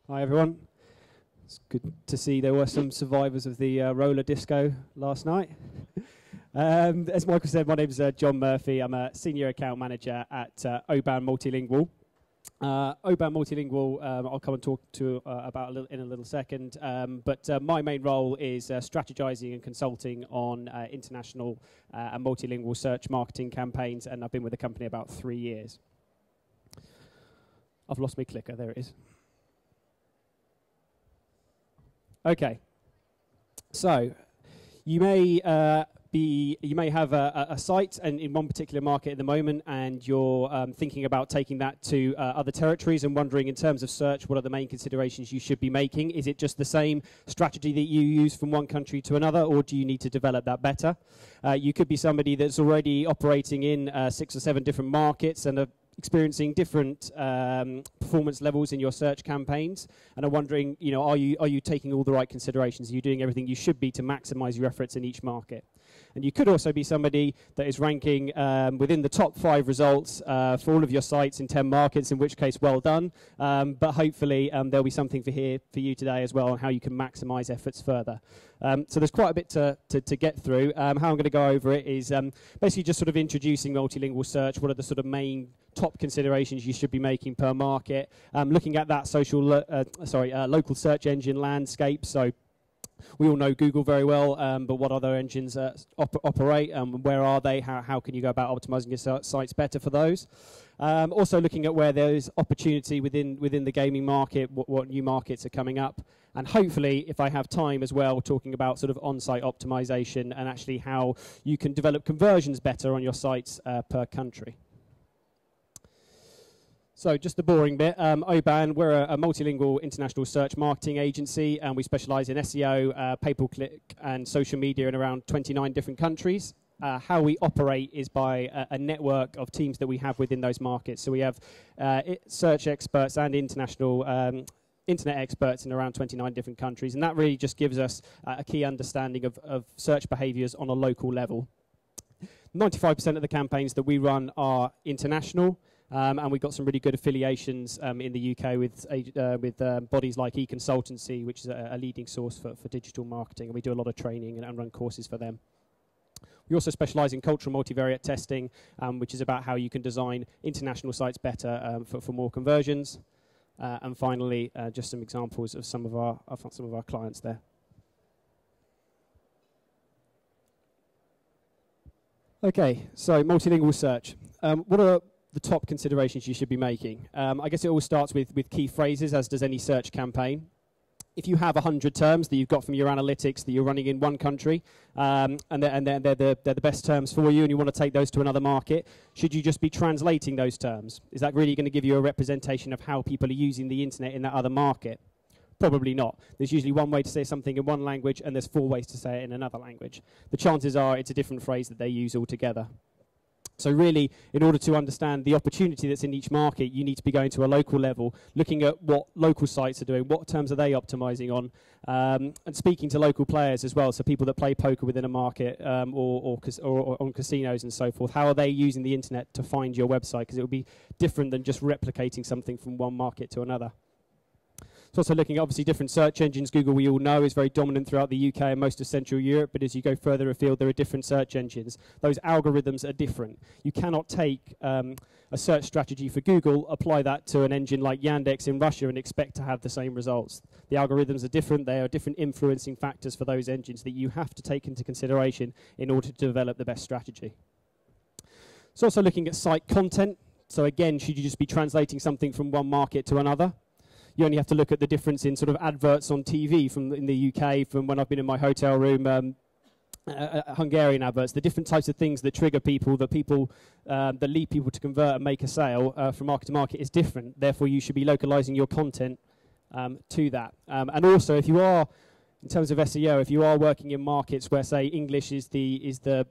Hi everyone. It's good to see there were some survivors of the roller disco last night. As Michael said, my name is Jon Murphy. I'm a senior account manager at OBAN Multilingual. OBAN Multilingual, I'll come and talk to about in a little second. But my main role is strategizing and consulting on international and multilingual search marketing campaigns, and I've been with the company about 3 years. I've lost my clicker. There it is. Okay, so you may have a site and in one particular market at the moment, and you're thinking about taking that to other territories and wondering, in terms of search, what are the main considerations you should be making? Is it just the same strategy that you use from one country to another, or do you need to develop that better? You could be somebody that's already operating in 6 or 7 different markets and are experiencing different performance levels in your search campaigns, and are wondering, are you taking all the right considerations? Are you doing everything you should be to maximize your efforts in each market? And you could also be somebody that is ranking within the top 5 results for all of your sites in 10 markets, in which case, well done. But hopefully there'll be something for you today as well on how you can maximize efforts further. So there's quite a bit to get through. How I'm going to go over it is basically just sort of introducing multilingual search. What are the sort of main top considerations you should be making per market? Looking at that local search engine landscape. So we all know Google very well, but what other engines operate? Where are they? How can you go about optimizing your sites better for those? Also looking at where there is opportunity within the gaming market, what new markets are coming up, and hopefully, if I have time as well, talking about sort of on-site optimization and actually how you can develop conversions better on your sites per country. So just the boring bit, OBAN, we're a multilingual international search marketing agency, and we specialize in SEO, pay-per-click, and social media in around 29 different countries. How we operate is by a network of teams that we have within those markets. So we have search experts and international internet experts in around 29 different countries, and that really just gives us a key understanding of search behaviors on a local level. 95% of the campaigns that we run are international. And we've got some really good affiliations in the UK with bodies like eConsultancy, which is a leading source for digital marketing, and we do a lot of training and run courses for them. We also specialise in cultural multivariate testing, which is about how you can design international sites better for more conversions. And finally, just some examples of some of our clients there. Okay, so multilingual search. What are the top considerations you should be making? I guess it all starts with key phrases, as does any search campaign. If you have 100 terms that you've got from your analytics that you're running in one country, and they're the best terms for you, and you want to take those to another market, should you just be translating those terms? Is that really going to give you a representation of how people are using the internet in that other market? Probably not. There's usually one way to say something in one language, and there's 4 ways to say it in another language. The chances are it's a different phrase that they use altogether. So really, in order to understand the opportunity that's in each market, you need to be going to a local level, looking at what local sites are doing, what terms are they optimizing on, and speaking to local players as well, so people that play poker within a market or on casinos and so forth. How are they using the internet to find your website? Because it will be different than just replicating something from one market to another. It's also looking at, obviously, different search engines. Google, we all know, is very dominant throughout the UK and most of Central Europe, but as you go further afield, there are different search engines. Those algorithms are different. You cannot take a search strategy for Google, apply that to an engine like Yandex in Russia, and expect to have the same results. The algorithms are different. They are different influencing factors for those engines that you have to take into consideration in order to develop the best strategy. It's also looking at site content. So again, should you just be translating something from one market to another? You only have to look at the difference in sort of adverts on TV in the UK from when I've been in my hotel room Hungarian adverts, the different types of things that trigger people, that lead people to convert and make a sale from market to market is different. Therefore, you should be localizing your content to that. And also, if you are, in terms of SEO, if you are working in markets where, say, English is the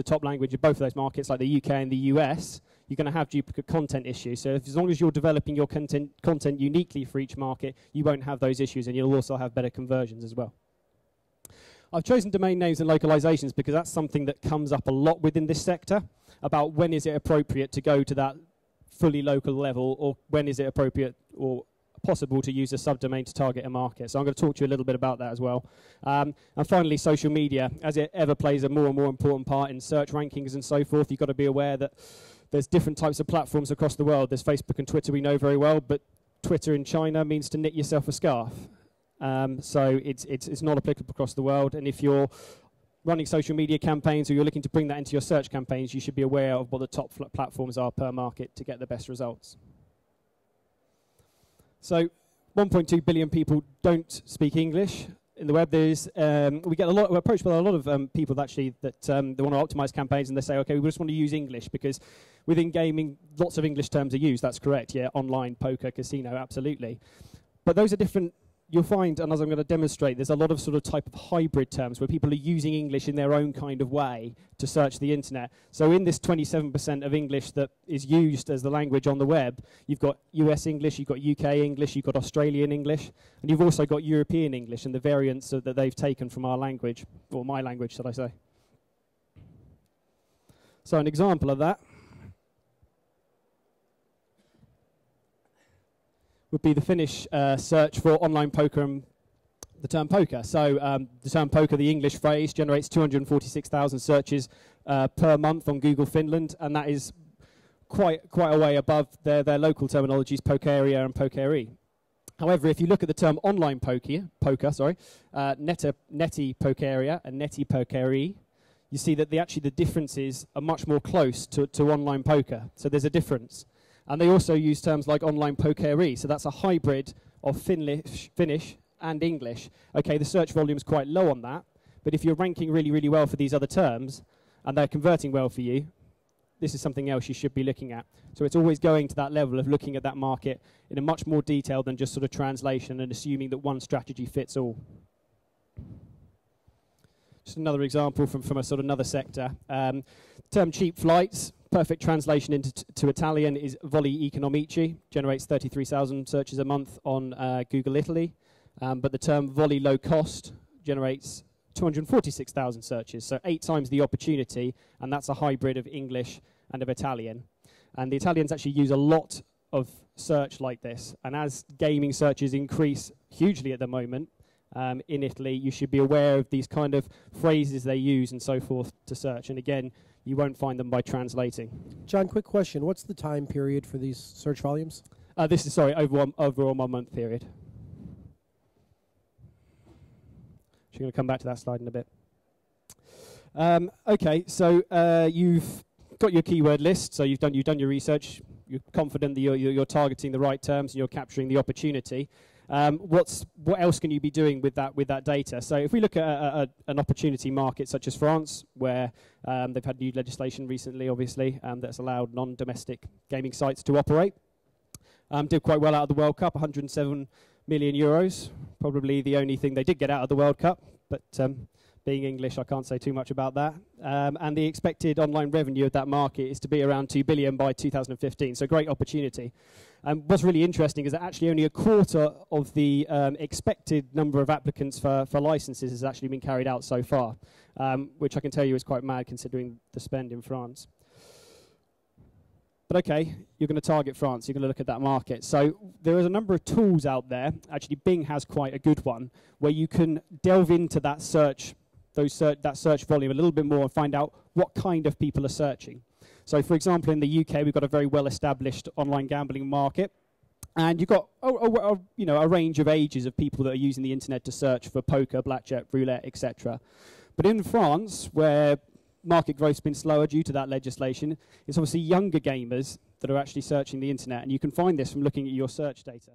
top language of both of those markets, like the UK and the US, you're going to have duplicate content issues. So as long as you're developing your content uniquely for each market, you won't have those issues, and you'll also have better conversions as well. I've chosen domain names and localizations because that's something that comes up a lot within this sector, about when is it appropriate to go to that fully local level, or when is it appropriate or possible to use a subdomain to target a market. So I'm going to talk to you a little bit about that as well. And finally, social media, as it ever plays a more and more important part in search rankings and so forth. You've got to be aware that there's different types of platforms across the world. There's Facebook and Twitter, we know very well, but Twitter in China means to knit yourself a scarf. So it's not applicable across the world. And if you're running social media campaigns, or you're looking to bring that into your search campaigns, you should be aware of what the top platforms are per market to get the best results. So 1.2 billion people don't speak English in the web. We're approached by a lot of people actually that they want to optimize campaigns, and they say, okay, we just want to use English, because within gaming, lots of English terms are used. That's correct, yeah, online, poker, casino, absolutely. But those are different. You'll find, and as I'm going to demonstrate, there's a lot of sort of type of hybrid terms where people are using English in their own kind of way to search the internet. So in this 27% of English that is used as the language on the web, you've got US English, you've got UK English, you've got Australian English, and you've also got European English and the variants that they've taken from our language, or my language, should I say. So an example of that would be the Finnish search for online poker and the term poker. So the term poker, the English phrase, generates 246,000 searches per month on Google Finland, and that is quite a way above their local terminologies, pokeria and pokeri. However, if you look at the term online poker, neti pokeria and neti pokeri, you see that the differences are much more close to online poker. So there's a difference. And they also use terms like online pokeri, so that's a hybrid of Finnish and English. Okay, the search volume is quite low on that, but if you're ranking really, really well for these other terms, and they're converting well for you, this is something else you should be looking at. So it's always going to that level of looking at that market in a much more detail than just sort of translation and assuming that one strategy fits all. Just another example from a sort of another sector. Term cheap flights. Perfect translation into Italian is voli economici, generates 33,000 searches a month on Google Italy. But the term voli low cost generates 246,000 searches, so 8 times the opportunity, and that's a hybrid of English and of Italian. And the Italians actually use a lot of search like this, and as gaming searches increase hugely at the moment in Italy, you should be aware of these kind of phrases they use and so forth to search. And again, you won't find them by translating. John, quick question. What's the time period for these search volumes? This is, over a 1 month period. I'm going to come back to that slide in a bit. Okay, so you've got your keyword list, so you've done your research. You're confident that you're targeting the right terms and you're capturing the opportunity. What else can you be doing with that data? So if we look at an opportunity market such as France, where they've had new legislation recently, obviously, that's allowed non-domestic gaming sites to operate. Did quite well out of the World Cup, 107 million euros. Probably the only thing they did get out of the World Cup, but being English, I can't say too much about that. And the expected online revenue of that market is to be around 2 billion by 2015, so great opportunity. What's really interesting is that actually only a quarter of the expected number of applicants for licenses has actually been carried out so far, which I can tell you is quite mad considering the spend in France. But okay, you're going to target France, you're going to look at that market. So there is a number of tools out there. Actually, Bing has quite a good one, where you can delve into that search volume a little bit more and find out what kind of people are searching. So for example, in the UK, we've got a very well-established online gambling market. And you've got a range of ages of people that are using the internet to search for poker, blackjack, roulette, etc. But in France, where market growth's been slower due to that legislation, it's obviously younger gamers that are actually searching the internet, and you can find this from looking at your search data.